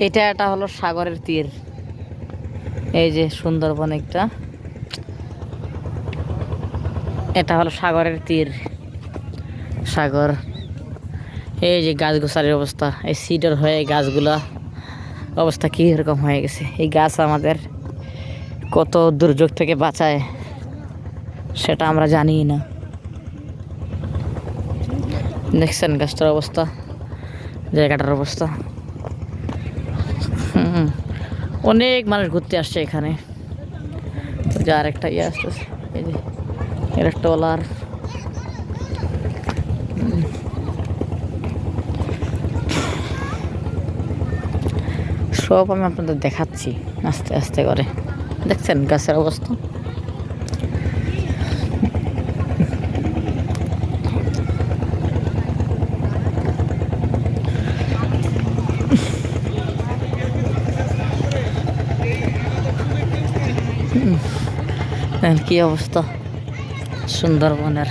এটা হলো সাগরের তীর। এই যে সুন্দরবন এটা হলো সাগরের তীর। সাগর। এই যে গাছ গোছালির অবস্থা, এই সিডর হয়ে গাছগুলা অবস্থা কি এরকম হয়ে গেছে। এই গাছ আমাদের কত দুর্যোগ থেকে বাঁচায় সেটা আমরা জানি না। দেখছেন গাছটার অবস্থা, জায়গাটার অবস্থা। অনেক মানুষ ঘুরতে আসছে এখানে। যে আরেকটা আসতেছে, এই যে এর ট্রলার। সব আমি আপনাদের দেখাচ্ছি আস্তে আস্তে করে। দেখছেন গাছের অবস্থা। কি অবস্থা সুন্দরবনের।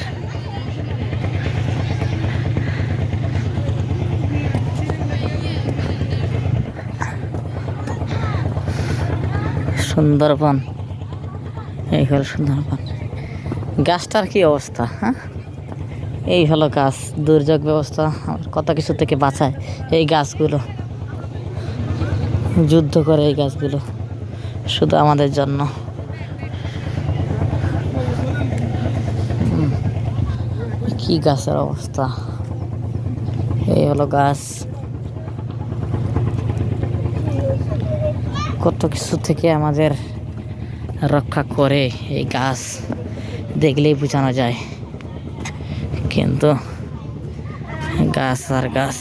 সুন্দরবন, এই হলো সুন্দরবন। গাছটার কি অবস্থা, হ্যাঁ? এই হলো গাছ, দুর্যোগ ব্যবস্থা কত কিছু থেকে বাঁচায় এই গাছগুলো। যুদ্ধ করে এই গাছগুলো শুধু আমাদের জন্য। কি গাছের অবস্থা, এই হলো গাছ। কত কিছু থেকে আমাদের রক্ষা করে এই গাছ, দেখলেই বোঝানো যায়। কিন্তু গাছ আর গাছ।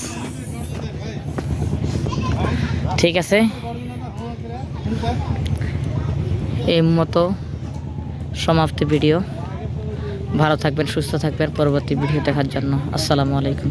ঠিক আছে, এই মতো সমাপ্তি ভিডিও। ভালো থাকবেন, সুস্থ থাকবেন। পরবর্তী ভিডিও দেখার জন্য আসসালামু আলাইকুম।